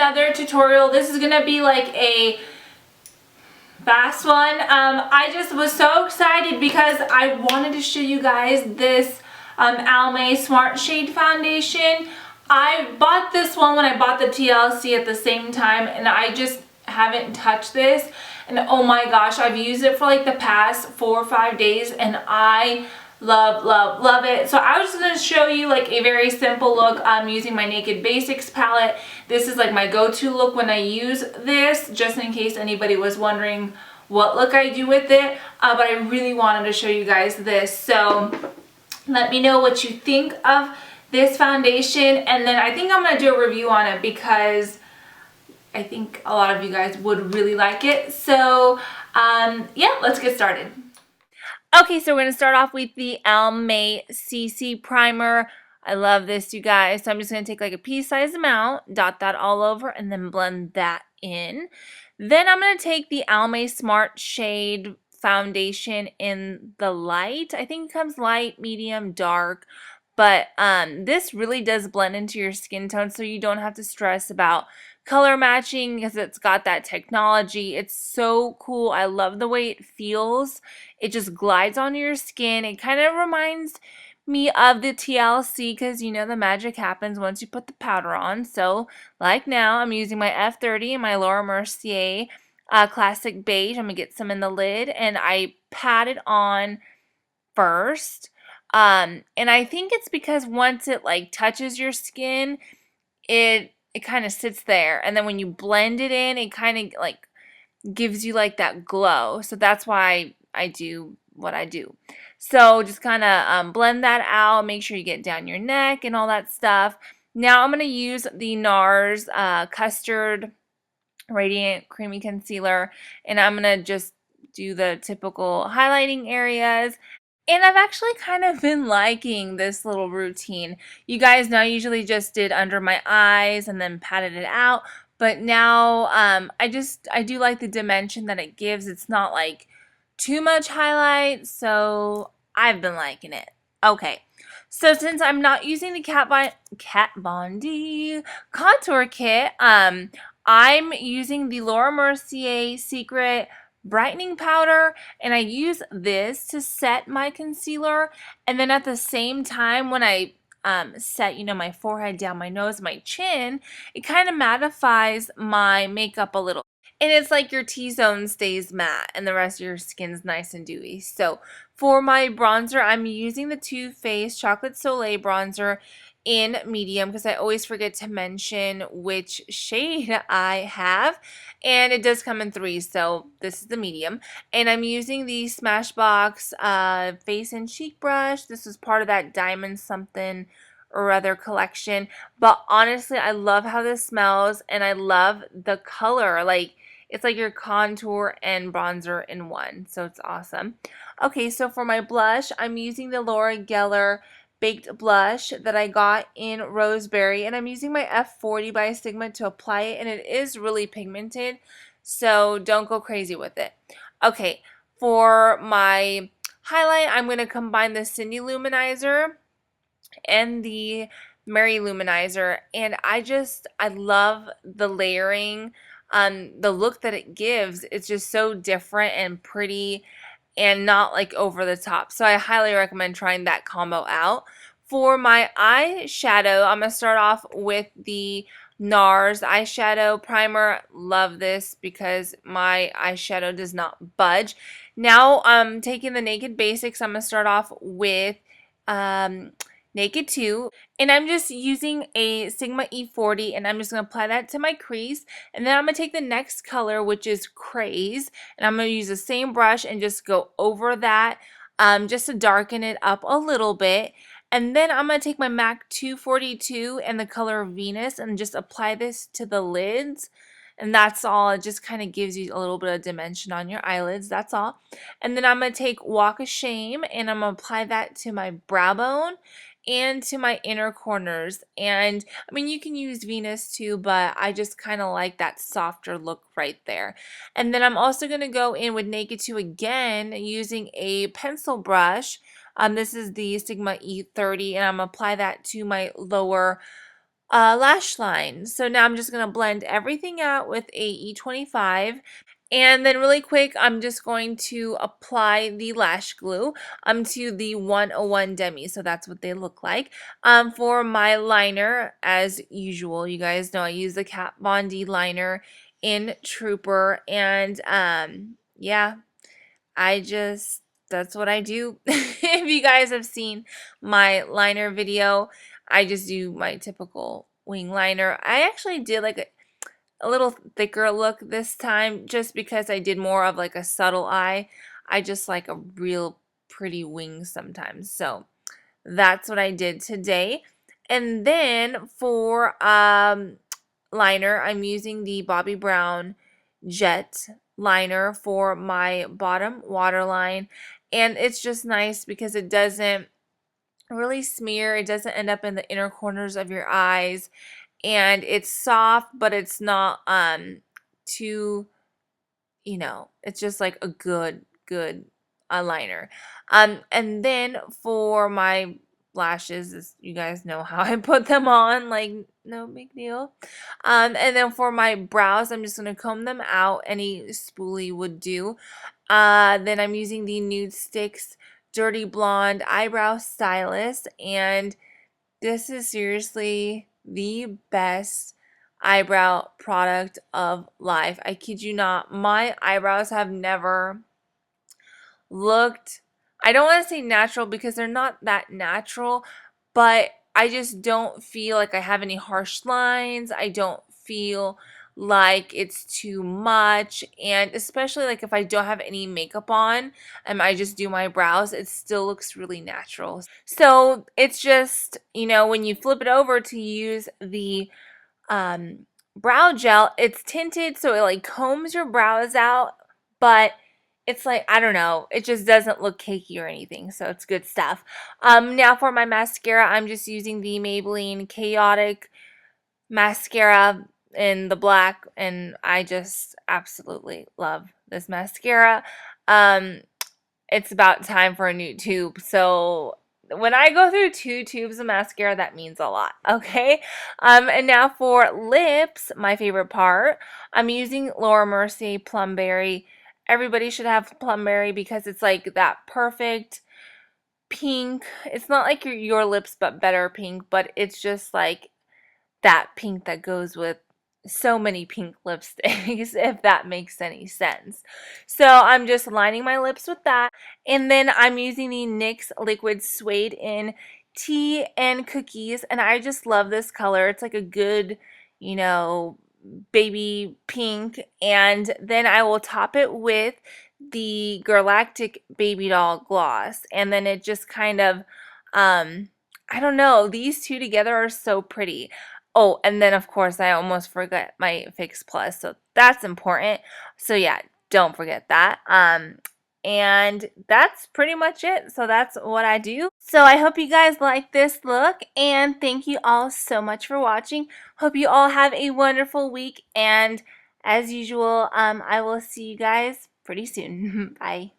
another tutorial. This is gonna be like a fast one. I just was so excited because I wanted to show you guys this Almay Smart Shade Foundation. I bought this one when I bought the TLC at the same time, and I just haven't touched this. And oh my gosh, I've used it for like the past 4 or 5 days, and I love it. So I was just going to show you like a very simple look. I'm using my Naked Basics palette. This is like my go-to look when I use this, just in case anybody was wondering what look I do with it. But I really wanted to show you guys this. So let me know what you think of this foundation, and then I think I'm going to do a review on it because I think a lot of you guys would really like it. So yeah, let's get started. Okay, so we're going to start off with the Almay CC Primer. I love this, you guys. So I'm just going to take like a pea-sized amount, dot that all over, and then blend that in. Then I'm going to take the Almay Smart Shade Foundation in the light. I think it comes light, medium, dark. But this really does blend into your skin tone, so you don't have to stress about color matching because it's got that technology. It's so cool. I love the way it feels. It just glides onto your skin. It kind of reminds me of the TLC because, you know, the magic happens once you put the powder on. So like now, I'm using my F30 and my Laura Mercier Classic Beige. I'm going to get some in the lid, and I pat it on first. And I think it's because once it like touches your skin, it kind of sits there, and then when you blend it in, it kind of like gives you like that glow. So that's why I do what I do. So just kind of blend that out, make sure you get down your neck and all that stuff. Now I'm going to use the NARS Custard Radiant Creamy Concealer, and I'm going to just do the typical highlighting areas. And I've actually kind of been liking this little routine. You guys know I usually just did under my eyes and then patted it out. But now I do like the dimension that it gives. It's not like too much highlight, so I've been liking it. Okay, so since I'm not using the Kat Von D contour kit, I'm using the Laura Mercier Secret Brightening powder, and I use this to set my concealer, and then at the same time when I set, you know, my forehead, down my nose, my chin, it kind of mattifies my makeup a little, and it's like your T-zone stays matte and the rest of your skin's nice and dewy. So for my bronzer, I'm using the Too Faced Chocolate Soleil bronzer in medium because I always forget to mention which shade I have, and it does come in 3, so this is the medium. And I'm using the Smashbox face and cheek brush. This is part of that diamond something or other collection, but honestly I love how this smells, and I love the color. Like, it's like your contour and bronzer in one, so it's awesome. Okay, so for my blush, I'm using the Laura Geller Baked Blush that I got in Roseberry, and I'm using my F40 by Sigma to apply it, and it is really pigmented, so don't go crazy with it. Okay, for my highlight, I'm going to combine the Cindy Luminizer and the Mary Luminizer, and I love the layering, the look that it gives. It's just so different and pretty, and not like over the top. So I highly recommend trying that combo out. For my eyeshadow, I'm going to start off with the NARS eyeshadow primer. Love this because my eyeshadow does not budge. Now I'm taking the Naked Basics. I'm going to start off with Naked 2, and I'm just using a Sigma E40, and I'm just going to apply that to my crease, and then I'm going to take the next color, which is Craze, and I'm going to use the same brush and just go over that just to darken it up a little bit. And then I'm going to take my MAC 242 and the color Venus and just apply this to the lids. And that's all. It just kind of gives you a little bit of dimension on your eyelids. That's all. And then I'm going to take Walk of Shame, and I'm going to apply that to my brow bone and to my inner corners. And I mean, you can use Venus too, but I just kind of like that softer look right there. And then I'm also going to go in with Naked 2 again using a pencil brush. This is the Sigma E30, and I'm going to apply that to my lower lash line. So now I'm just going to blend everything out with a E25. And then really quick, I'm just going to apply the lash glue to the 101 Demi. So that's what they look like. For my liner, as usual, you guys know I use the Kat Von D liner in Trooper. And yeah, that's what I do. If you guys have seen my liner video, I just do my typical wing liner. I actually did like a little thicker look this time just because I did more of like a subtle eye. I just like a real pretty wing sometimes. So that's what I did today. And then for liner, I'm using the Bobbi Brown Jet liner for my bottom waterline. And it's just nice because it doesn't really smear. It doesn't end up in the inner corners of your eyes. And it's soft, but it's not too, it's just like a good liner. And then for my lashes, you guys know how I put them on, like no big deal. And then for my brows, I'm just gonna comb them out. Any spoolie would do. Then I'm using the Nude Sticks Dirty Blonde Eyebrow Stylist, and this is seriously the best eyebrow product of life. I kid you not. My eyebrows have never looked, I don't want to say natural because they're not that natural, but I just don't feel like I have any harsh lines. I don't feel like it's too much, and especially like if I don't have any makeup on and I just do my brows, it still looks really natural. So it's just, when you flip it over to use the brow gel, it's tinted so it like combs your brows out, but it's like, I don't know, it just doesn't look cakey or anything, so it's good stuff. Now for my mascara, I'm just using the Maybelline Chaotic mascara in the black, and I just absolutely love this mascara. It's about time for a new tube, so when I go through 2 tubes of mascara, that means a lot, okay? And now for lips, my favorite part, I'm using Laura Mercier Plumberry. Everybody should have Plumberry because it's like that perfect pink. It's not like your lips, but better pink, but it's just like that pink that goes with so many pink lipsticks, if that makes any sense. So I'm just lining my lips with that. And then I'm using the NYX Liquid Suede in Tea and Cookies. And I just love this color. It's like a good, baby pink. And then I will top it with the Galactic Baby Doll Gloss. And then it just kind of, I don't know, these two together are so pretty. Oh, and then of course I almost forgot my Fix Plus, so that's important. So yeah, don't forget that. And that's pretty much it. So that's what I do. So I hope you guys like this look, and thank you all so much for watching. Hope you all have a wonderful week, and as usual, I will see you guys pretty soon. Bye.